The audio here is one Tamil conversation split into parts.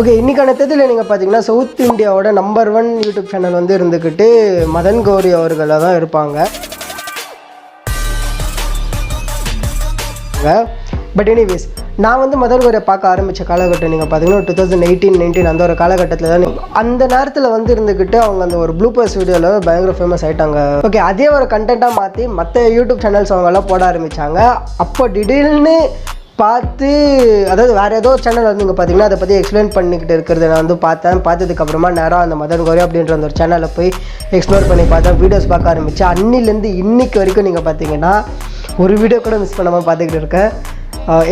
ஓகே, இன்றைக்கான தேதியில் நீங்கள் பார்த்தீங்கன்னா சவுத் இந்தியாவோட நம்பர் 1 யூடியூப் சேனல் வந்து இருந்துக்கிட்டு மதன் கௌரி அவர்களாக தான் இருப்பாங்க. பட் எனிவேஸ், நான் வந்து மதன் கௌரியை பார்க்க ஆரம்பித்த காலகட்டம் நீங்கள் பார்த்தீங்கன்னா 2018-19 அந்த ஒரு காலகட்டத்தில் தான். அந்த நேரத்தில் வந்து இருந்துக்கிட்டு அவங்க அந்த ஒரு ப்ளூபர்ஸ் வீடியோவில் பயங்கர ஃபேமஸ் ஆகிட்டாங்க. ஓகே, அதே ஒரு கண்டென்ட்டாக மாற்றி மற்ற யூடியூப் சேனல்ஸ் அவங்கெல்லாம் போட ஆரம்பித்தாங்க. அப்போ திடீர்னு பார்த்து, அதாவது வேறு ஏதோ சேனல் வந்து நீங்கள் பார்த்தீங்கன்னா அதை பற்றி எக்ஸ்பிளைன் பண்ணிக்கிட்டு இருக்கிறத நான் வந்து பார்த்ததுக்கப்புறமா நேராக அந்த மதன் கௌரி அப்படின்ற அந்த ஒரு சேனலில் போய் எக்ஸ்ப்ளோர் பண்ணி பார்த்தேன், வீடியோஸ் பார்க்க ஆரம்பித்தேன். அன்னிலேருந்து இன்னைக்கு வரைக்கும் நீங்கள் பார்த்தீங்கன்னா ஒரு வீடியோ கூட மிஸ் பண்ணாமல் பார்த்துக்கிட்டு இருக்கேன்.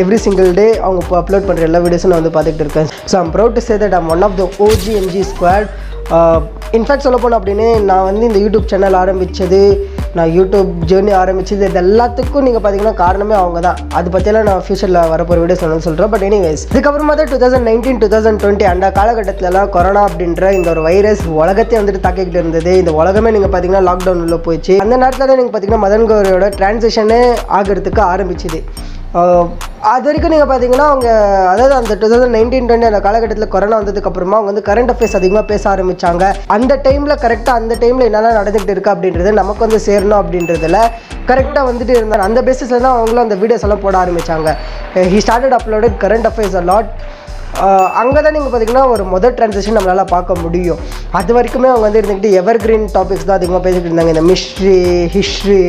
எவ்ரி சிங்கிள் டே அவங்க இப்போ அப்லோட் பண்ணுற எல்லா வீடியோஸும் நான் வந்து பார்த்துக்கிட்டு இருக்கேன். So I'm proud to say that I'm one of the OG MG squad. In fact சொல்ல போனோம் அப்படின்னு நான் வந்து இந்த யூடியூப் சேனல் ஆரம்பித்தது, நான் யூடியூப் ஜேர்னி ஆரம்பித்தது, இது எல்லாத்துக்கும் நீங்கள் பார்த்தீங்கன்னா காரணமே அவங்க தான். அது பற்றியெல்லாம் நான் ஃபியூச்சரில் வரப்போகிற வீடியோஸ் வந்து சொல்கிறேன். பட் எனிவேஸ், இதுக்கப்புறமா தான் 2019-2020 அந்த காலகட்டத்திலலாம் கொரோனா அப்படின்ற இந்த ஒரு வைரஸ் உலகத்தையே வந்துட்டு தாக்கிக்கிட்டு இருந்தது. இந்த உலகமே நீங்கள் பார்த்தீங்கன்னா லாக்டவுன் உள்ள போயிடுச்சு. அந்த நேரத்தில் தான் நீங்கள் பார்த்தீங்கன்னா மதன் கௌரியோட டிரான்சிஷனே ஆகிறதுக்கு ஆரம்பிச்சுது. அது வரைக்கும் நீங்கள் பார்த்தீங்கன்னா அவங்க, அதாவது அந்த 2019-20 அந்த காலகட்டத்தில் கொரோனா வந்ததுக்கப்புறமா அவங்க வந்து கரண்ட் அஃபேர்ஸ் அதிகமாக பேச ஆரம்பித்தாங்க. அந்த டைமில் கரெக்டாக அந்த டைமில் என்னெல்லாம் நடந்துகிட்டு இருக்குது அப்படின்றது நமக்கு வந்து சேரணும் அப்படின்றதில் கரெக்டாக வந்துட்டு இருந்தாங்க. அந்த பேசிஸில் தான் அவங்களும் அந்த வீடியோஸ் எல்லாம் போட ஆரம்பித்தாங்க. He started uploaded current affairs a lot. அங்கே தான் நீங்கள் பார்த்தீங்கன்னா ஒரு முதல் ட்ரான்சிஷன் நம்மளால் பார்க்க முடியும். அது வரைக்குமே அவங்க வந்து இருந்துக்கிட்டு எவர் கிரீன் டாபிக்ஸ் தான் அதிகமாக பேசிக்கிட்டு இருந்தாங்க. இந்த mystery, history,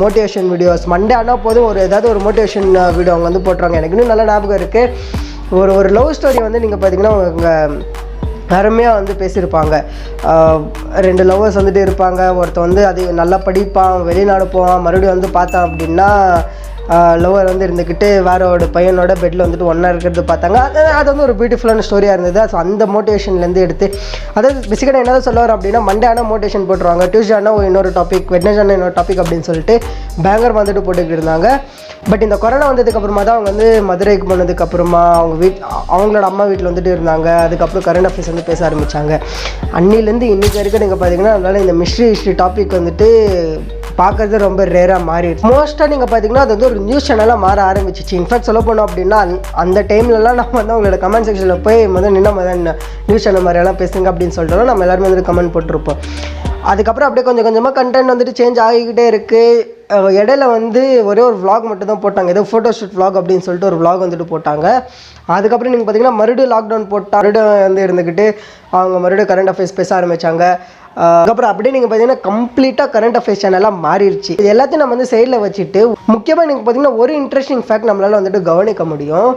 motivation videos. Monday ஆனால் போதும் ஏதாவது ஒரு மோட்டிவேஷன் வீடியோ அவங்க வந்து போட்டுருவாங்க. எனக்கு இன்னும் நல்ல ஞாபகம் இருக்குது. ஒரு லவ் ஸ்டோரி வந்து நீங்கள் பார்த்தீங்கன்னா அவங்க அருமையாக வந்து பேசியிருப்பாங்க. 2 லவ்வர்ஸ் வந்துட்டு இருப்பாங்க. ஒருத்தர் வந்து அது நல்லா படிப்பான், வெளிநாடு போவான், மறுபடியும் வந்து பார்த்தான் அப்படின்னா லவர் வந்து இருந்துக்கிட்டு வேறோட பையனோட பெட்டில் வந்துட்டு ஒன்றா இருக்கிறது பார்த்தாங்க. அது வந்து ஒரு பியூட்டிஃபுல்லான ஸ்டோரியாக இருந்தது. ஸோ அந்த மோட்டிவேஷன்லேருந்து எடுத்து, அதாவது பேசிக்காக என்ன சொல்லுவார் அப்படின்னா, மண்டே ஆனால் மோட்டிவேஷன் போட்டுருவாங்க, டியூஸ்டே ஆனால் இன்னொரு டாபிக், வெட்னஸ்டே ஆனால் இன்னொரு டாபிக் அப்படின்னு சொல்லிட்டு பேங்கர் வந்துட்டு போட்டுக்கிட்டு இருந்தாங்க. பட் இந்த கொரோனா வந்ததுக்கப்புறமா தான் அவங்க வந்து மதுரைக்கு போனதுக்கப்புறமா அவங்களோட அம்மா வீட்டில் வந்துட்டு இருந்தாங்க. அதுக்கப்புறம் கரண்ட் அஃபேர்ஸ் வந்து பேச ஆரம்பித்தாங்க. அன்னிலேருந்து இன்றைக்கி வரைக்கும் நீங்கள் பார்த்தீங்கன்னா அதனால் இந்த ஹிஸ்ட்ரி டாபிக் வந்துட்டு பார்க்குறது ரொம்ப ரேராக மாறிடுச்சு. மோஸ்ட்டாக நீங்கள் பார்த்தீங்கன்னா அது வந்து ஒரு நியூஸ் சேனலாக மாற ஆரம்பிச்சிச்சு. இன்ஃபேக்ட் சொல்ல போனோம் அப்படின்னா அந்த டைம்லலாம் நம்ம வந்து அவங்களோட கமெண்ட் செக்ஷனில் போய் முதல் நியூஸ் சேனல் மாதிரியெல்லாம் பேசுங்க அப்படின்னு சொல்லிட்டு நம்ம எல்லாருமே வந்துட்டு கமெண்ட் போட்டிருப்போம். அதுக்கப்புறம் அப்படியே கொஞ்சம் கொஞ்சமாக கண்டென்ட் வந்துட்டு சேஞ்ச் ஆகிக்கிட்டே இருக்குது. இடையில வந்து ஒரே ஒரு vlog மட்டும் தான் போட்டாங்க, ஏதோ ஃபோட்டோஷூட் vlog அப்படின்னு சொல்லிட்டு ஒரு vlog வந்துட்டு போட்டாங்க. அதுக்கப்புறம் நீங்கள் பார்த்தீங்கன்னா மறுபடியும் லாக்டவுன் போட்டால் மறுபடியும் வந்து இருந்துக்கிட்டு அவங்க மறுபடியும் கரண்ட் அஃபேர்ஸ் பேச ஆரம்பித்தாங்க. அதுக்கப்புறம் அப்படியே நீங்கள் பார்த்தீங்கன்னா கம்ப்ளீட்டாக கரண்ட் அஃபேர்ஸ் சேனலாக மாறிடுச்சு. இது எல்லாத்தையும் நம்ம வந்து சைடில் வச்சுட்டு முக்கியமாக நீங்கள் பார்த்தீங்கன்னா ஒரு இன்ட்ரெஸ்டிங் ஃபேக்ட் நம்மளால் வந்துட்டு கவனிக்க முடியும்.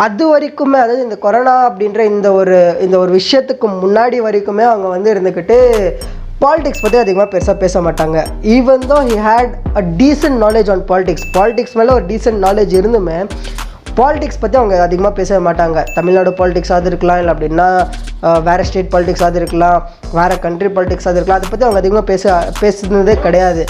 அது வரைக்குமே, அதாவது இந்த கொரோனா அப்படின்ற இந்த ஒரு விஷயத்துக்கு முன்னாடி வரைக்குமே அவங்க வந்து இருந்துக்கிட்டு பாலிடிக்ஸ் பற்றி அதிகமாக பெருசாக பேச மாட்டாங்க. Even though he had a decent knowledge on politics மேலே ஒரு டீசென்ட் நாலேஜ் இருந்துமே பாலிடிக்ஸ் பற்றி அவங்க அதிகமாக பேச மாட்டாங்க. தமிழ்நாடு பாலிடிக்ஸாக இருக்கலாம், இல்லை அப்படின்னா வேறு ஸ்டேட் பாலிடிக்ஸாக இருக்கலாம், வேறு கண்ட்ரி பாலிடிக்ஸாக இருக்கலாம், அதை பற்றி அவங்க அதிகமாக பேசுனதே கிடையாது.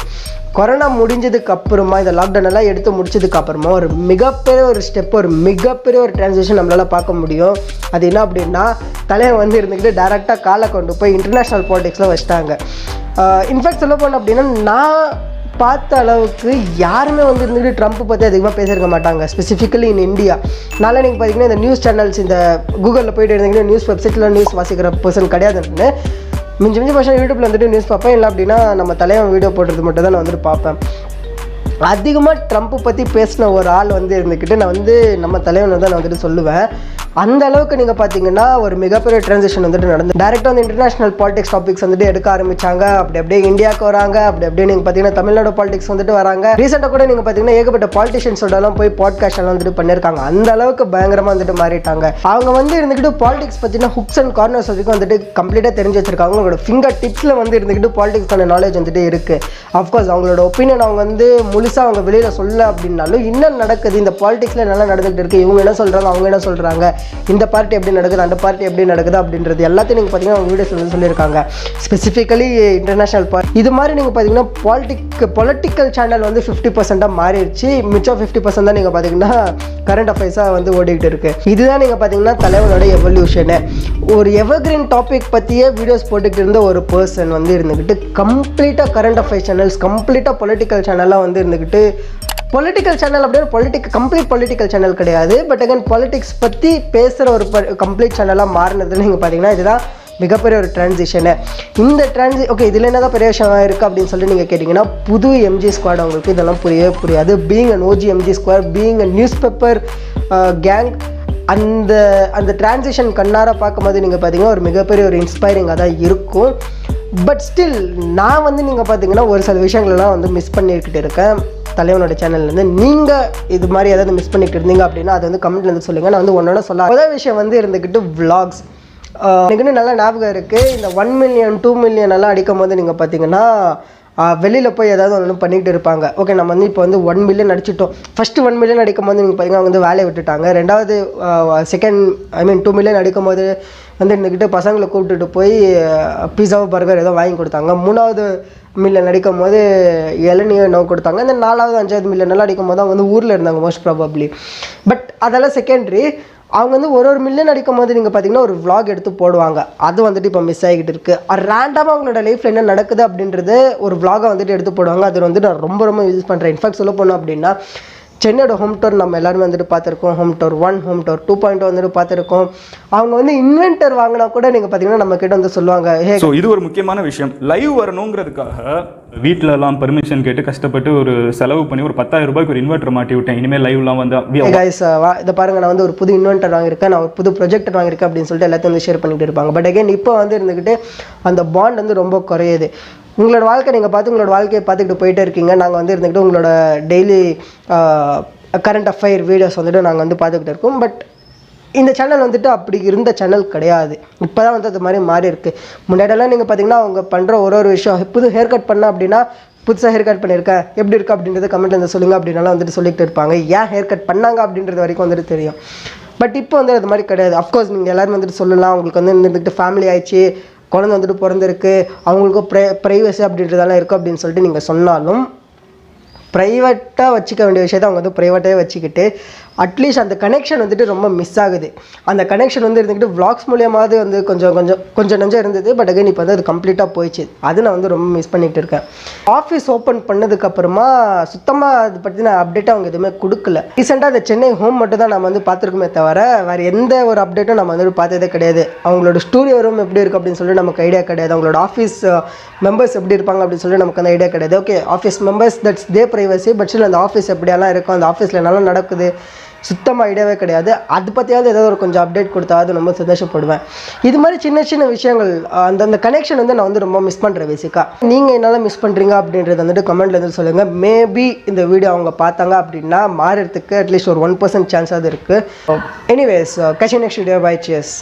கொரோனா முடிஞ்சதுக்கு அப்புறமா, இந்த லாக்டவுன் எல்லாம் எடுத்து முடிச்சதுக்கப்புறமா ஒரு மிகப்பெரிய ஒரு டிரான்சிஷன் நம்மளால் பார்க்க முடியும். அது என்ன அப்படின்னா, தலைவர் வந்து இருந்துக்கிட்டு டைரெக்டாக காலை கொண்டு போய் இன்டர்நேஷ்னல் பாலிடிக்ஸில் வச்சிட்டாங்க. இன்ஃபேக்ட் சொல்ல போனோம் அப்படின்னா, நான் பார்த்த அளவுக்கு யாருமே வந்து இருந்துட்டு ட்ரம்ப் பற்றி அதிகமாக பேசியிருக்க மாட்டாங்க, ஸ்பெசிஃபிக்கலி இன் இந்தியா. நாளே நீங்கள் பார்த்தீங்கன்னா இந்த நியூஸ் சேனல்ஸ், இந்த கூகுளில் போய்ட்டு இருந்தீங்கன்னா நியூஸ் வெப்சைட்டில் நியூஸ் வாசிக்கிற பர்சன் கிடையாதுன்னு. மிஞ்சி பர்சன் யூடியூப்பில் வந்துட்டு நியூஸ் பார்ப்பேன், இல்லை அப்படின்னா நம்ம தலைவன் வீடியோ போடுறது மட்டும் தான் நான் வந்துட்டு பார்ப்பேன். அதிகமாக ட்ரம்ப்பை பற்றி பேசின ஒரு ஆள் வந்து இருந்துக்கிட்டு நான் வந்து நம்ம தலைவனை தான் நான் வந்துட்டு சொல்லுவேன். அந்த அளவுக்கு நீங்கள் பார்த்தீங்கன்னா ஒரு மிகப்பெரிய ட்ரான்சிஷன் வந்துட்டு நடந்து டேரெக்டாக வந்து இன்டர்நேஷ்னல் பாலிடிக்ஸ் டாபிக்ஸ் வந்துட்டு எடுக்க ஆரம்பித்தாங்க. அப்படியே இந்தியாவுக்கு வராங்க, அப்படியே நீங்கள் பார்த்தீங்கன்னா தமிழ்நாடு பாலிடிக்ஸ் வந்துட்டு வராங்க. ரீசெண்டாக கூட நீங்கள் பார்த்தீங்கன்னா ஏகப்பட்ட பாலிட்டிஷியன்ஸோடலாம் போய் பாட்காஸ்ட் எல்லாம் வந்துட்டு பண்ணியிருக்காங்க. அந்த அளவுக்கு பயங்கரமாக வந்துட்டு மாறிட்டாங்க. அவங்க வந்து இருந்துக்கிட்டு பாலிடிக்ஸ் பற்றினா ஹுக்ஸ் அண்ட் கார்னர்ஸ் வரைக்கும் வந்துட்டு கம்ப்ளீட்டாக தெரிஞ்சு வச்சிருக்காங்க. அவங்களோட ஃபிங்கர் டிப்ஸில் வந்து இருந்துக்கிட்டு பாலிடிக்ஸ்க்கான நாலேஜ் வந்துட்டு இருக்குது. அஃப்கோர்ஸ் அவங்களோட ஒப்பீனியன் அவங்க வந்து முழுசாக அவங்க வெளியில் சொல்ல அப்படின்னாலும் இன்னும் நடக்குது, இந்த பாலிடிக்ஸில் நல்லா நடந்துகிட்டு இருக்குது, இவங்க என்ன சொல்கிறாங்க, அவங்க என்ன சொல்கிறாங்க, இந்த பார்ட்டி எப்படி நடக்குது, அந்த பார்ட்டி எப்படி நடக்குது அப்படின்றது எல்லாத்தையும் நீங்கள் பார்த்தீங்கன்னா அவங்க வீடியோஸ் வந்து சொல்லியிருக்காங்க. ஸ்பெசிஃபிக்கலி இன்டர்நேஷ்னல் இது மாதிரி நீங்கள் பார்த்தீங்கன்னா பொலிட்டிக்கல் சேனல் வந்து 50% மாறிடுச்சு. மிச்சம் 50% தான் நீங்கள் பார்த்தீங்கன்னா கரண்ட் அஃபேர்ஸாக வந்து ஓடிக்கிட்டு இருக்குது. இதுதான் நீங்கள் பார்த்தீங்கன்னா தலைவனோட எவல்யூஷனு. ஒரு எவர்கிரீன் டாபிக் பற்றியே வீடியோஸ் போட்டுக்கிட்டு இருந்த ஒரு பர்சன் வந்து இருந்துக்கிட்டு கம்ப்ளீட்டாக கரண்ட் அஃபேர்ஸ் சேனல்ஸ், கம்ப்ளீட்டாக பொலிட்டிக்கல் சேனலாக வந்து இருந்துக்கிட்டு பொலிட்டிக்கல் சேனல் அப்படியே கம்ப்ளீட் பொலிட்டிக்கல் சேனல் கிடையாது. பட் அகைன் பாலிடிக்ஸ் பற்றி பேசுகிற ஒரு கம்ப்ளீட் சேனலாக மாறினதுன்னு நீங்கள் பார்த்தீங்கன்னா இதுதான் மிகப்பெரிய ஒரு டிரான்சிஷனு. இந்த ஓகே இதில் என்ன தான் பெரிய விஷயம் இருக்குது அப்படின்னு சொல்லிட்டு நீங்கள் கேட்டிங்கன்னா, புது எம்ஜி ஸ்குவாட் அவங்களுக்கு இதெல்லாம் புரியவே புரியாது. Being an OG MG squad, being a news paper gang, அந்த டிரான்சிஷன் கண்ணார பார்க்கும்போது நீங்கள் பார்த்தீங்கன்னா ஒரு மிகப்பெரிய ஒரு இன்ஸ்பைரிங்காக தான் இருக்கும். பட் ஸ்டில் நான் வந்து நீங்கள் பார்த்தீங்கன்னா ஒரு சில விஷயங்களெல்லாம் வந்து மிஸ் பண்ணிக்கிட்டு இருக்கேன் தலைவனோட சேனல்லேருந்து. நீங்கள் இது மாதிரி ஏதாவது மிஸ் பண்ணிக்கிட்டு இருந்தீங்க அப்படின்னா அது வந்து கமெண்ட்ல இருந்து சொல்லுங்கள். நான் வந்து ஒன்றோட சொல்ல முதல் விஷயம் வந்து இருந்துக்கிட்டு vlogs. எனக்கு இன்னும் நல்லா ஞாபகம் இருக்குது. இந்த 1 million 2 million எல்லாம் அடிக்கும் போது நீங்கள் பார்த்தீங்கன்னா வெளியில் போய் ஏதாவது ஒன்று பண்ணிகிட்டு இருப்பாங்க. ஓகே நம்ம வந்து இப்போ வந்து 1 million அடிச்சிட்டோம். ஃபஸ்ட்டு 1 million அடிக்கும் போது நீங்கள் பார்த்தீங்கன்னா வந்து வேலையை விட்டுட்டாங்க. ரெண்டாவது செகண்ட் 2 million அடிக்கும் போது வந்து இருந்துக்கிட்டு பசங்களை கூப்பிட்டுட்டு போய் பீஸாவோ பர்கர் ஏதோ வாங்கி கொடுத்தாங்க. 3வது மில்லியன் அடிக்கும் போது இளநியோ நோவு கொடுத்தாங்க. இந்த 4வது 5வது மில்லியன் எல்லாம் அடிக்கும் போது தான் வந்து ஊரில் இருந்தாங்க மோஸ்ட் ப்ராபப்ளி. பட் அதெல்லாம் செகண்டரி. அவங்க வந்து ஒரு மில்லியன் அடிக்கும் போது நீங்கள் பார்த்தீங்கன்னா ஒரு vlog எடுத்து போடுவாங்க. அது வந்துட்டு இப்போ மிஸ் ஆகிக்கிட்டு இருக்குது. ரேண்டமாக அவங்களோட லைஃப்பில் என்ன நடக்குது அப்படின்றது ஒரு vlog-ஐ வந்துட்டு எடுத்து போடுவாங்க. அது வந்து நான் ரொம்ப யூஸ் பண்ணுறேன். இன்ஃபேக்ட் சொல்ல போனோம் அப்படின்னா சென்னையோட ஹோம் டூர் நம்ம எல்லாருமே வந்துட்டு பார்த்துருக்கோம். ஹோம் டூர் 1, ஹோம் டூர் 2.0 வந்துட்டு பார்த்துருக்கோம். அவங்க வந்து இன்வென்டர் வாங்கினா கூட நீங்கள் பார்த்தீங்கன்னா நம்ம கிட்ட வந்து சொல்லுவாங்க. ஸோ இது ஒரு முக்கியமான விஷயம். லைவ் வரணுங்கிறதுக்காக வீட்டில் எல்லாம் பெர்மிஷன் கேட்டு கஷ்டப்பட்டு ஒரு செலவு பண்ணி ஒரு 10,000 ரூபாய்க்கு ஒரு இன்வெர்டர் மாட்டி விட்டேன். இனிமேல் லைவ்லாம் வந்து கைஸ் இதை பாருங்க, நான் வந்து ஒரு புது இன்வென்டர் வாங்கியிருக்கேன், நான் ஒரு புது ப்ரொஜெக்டர் வாங்கியிருக்கேன் அப்படின்னு சொல்லிட்டு எல்லாத்தையும் வந்து ஷேர் பண்ணிட்டு இருப்பாங்க. பட் அகைன் இப்போ வந்து இருந்துக்கிட்டு அந்த பாண்ட் வந்து ரொம்ப குறையுது. உங்களோட வாழ்க்கை நீங்கள் பார்த்து உங்களோட வாழ்க்கையை பார்த்துக்கிட்டு போயிட்டே இருக்கீங்க. நாங்கள் வந்து இருந்துக்கிட்டு உங்களோட டெய்லி கரண்ட் அஃபேர் வீடியோஸ் வந்துட்டு நாங்கள் வந்து பார்த்துக்கிட்டு இருக்கோம். பட் இந்த சேனல் வந்துட்டு அப்படி இருந்த சேனல் கிடையாது. இப்போ தான் வந்து அது மாதிரி மாறி இருக்குது. முன்னாடியெல்லாம் நீங்கள் பார்த்தீங்கன்னா அவங்க பண்ணுற ஒரு விஷயம், புது ஹேர் கட் பண்ண அப்படின்னா புதுசாக ஹேர் கட் பண்ணியிருக்கேன் எப்படி இருக்குது அப்படின்றத கமெண்ட்டில் வந்து சொல்லுங்கள் அப்படின்னாலும் வந்துட்டு சொல்லிட்டு இருப்பாங்க. ஏன் ஹேர் கட் பண்ணாங்க அப்படின்றது வரைக்கும் வந்துட்டு தெரியும். பட் இப்போ வந்து அது மாதிரி கிடையாது. அஃப்கோர்ஸ் நீங்கள் எல்லோரும் வந்துட்டு சொல்லலாம், அவங்களுக்கு வந்து இருந்துக்கிட்டு ஃபேமிலி ஆயிடுச்சு, குழந்தை வந்துட்டு பிறந்திருக்கு, அவங்களுக்கும் ப்ரைவசி அப்படின்றதெல்லாம் இருக்குது அப்படின்னு சொல்லிட்டு நீங்கள் சொன்னாலும் ப்ரைவேட்டாக வச்சுக்க வேண்டிய விஷயத்தை அவங்க வந்து ப்ரைவேட்டாகவே வச்சுக்கிட்டு அட்லீஸ்ட் அந்த கனெக்ஷன் வந்துட்டு ரொம்ப மிஸ் ஆகுது. அந்த கனெக்ஷன் வந்து இருந்துக்கிட்டு விளாக்ஸ் மூலியமாவது வந்து கொஞ்சம் நஞ்சம் இருந்தது. பட் அகைன் இப்போ வந்து அது கம்ப்ளீட்டாக போயிடுச்சு. அது நான் வந்து ரொம்ப மிஸ் பண்ணிகிட்டு இருக்கேன். ஆஃபீஸ் ஓப்பன் பண்ணதுக்கப்புறமா சுத்தமாக அதை பற்றின அப்டேட்டை அவங்க எதுவுமே கொடுக்கல. ரீசெண்டாக அந்த சென்னை ஹோம் மட்டும் தான் நம்ம வந்து பார்த்துருக்குமே தவிர வேறு எந்த ஒரு அப்டேட்டும் நம்ம வந்து பார்த்ததே கிடையாது. அவங்களோட ஸ்டூடியோ ரூம் எப்படி இருக்குது அப்படின்னு சொல்லிட்டு நமக்கு ஐடியா கிடையாது. அவங்களோட ஆஃபீஸ் மெம்பர்ஸ் எப்படி இருப்பாங்க அப்படின்னு சொல்லிட்டு நமக்கு அந்த ஐடியா கிடையாது. Okay office members that's they privacy. But still அந்த ஆஃபீஸ் எப்படியெல்லாம் இருக்கும், அந்த ஆஃபீஸில் என்னெல்லாம் நடக்குது சுத்தமாக ஐடியாவே கிடையாது. அது பற்றியாவது ஏதாவது ஒரு கொஞ்சம் அப்டேட் கொடுத்தாவது ரொம்ப சந்தோஷப்படுவேன். இது மாதிரி சின்ன விஷயங்கள் அந்த கனெக்ஷன் வந்து நான் வந்து ரொம்ப மிஸ் பண்ணுறேன். பேசிக்காக நீங்கள் என்னால் மிஸ் பண்ணுறீங்க அப்படின்றது வந்துட்டு கமெண்ட்டில் வந்து சொல்லுங்கள். மேபி இந்த வீடியோ அவங்க பார்த்தாங்க அப்படின்னா மாறுறதுக்கு அட்லீஸ்ட் ஒரு 1% சான்ஸாவது இருக்குது. Anyways catch you next video. Bye, cheers.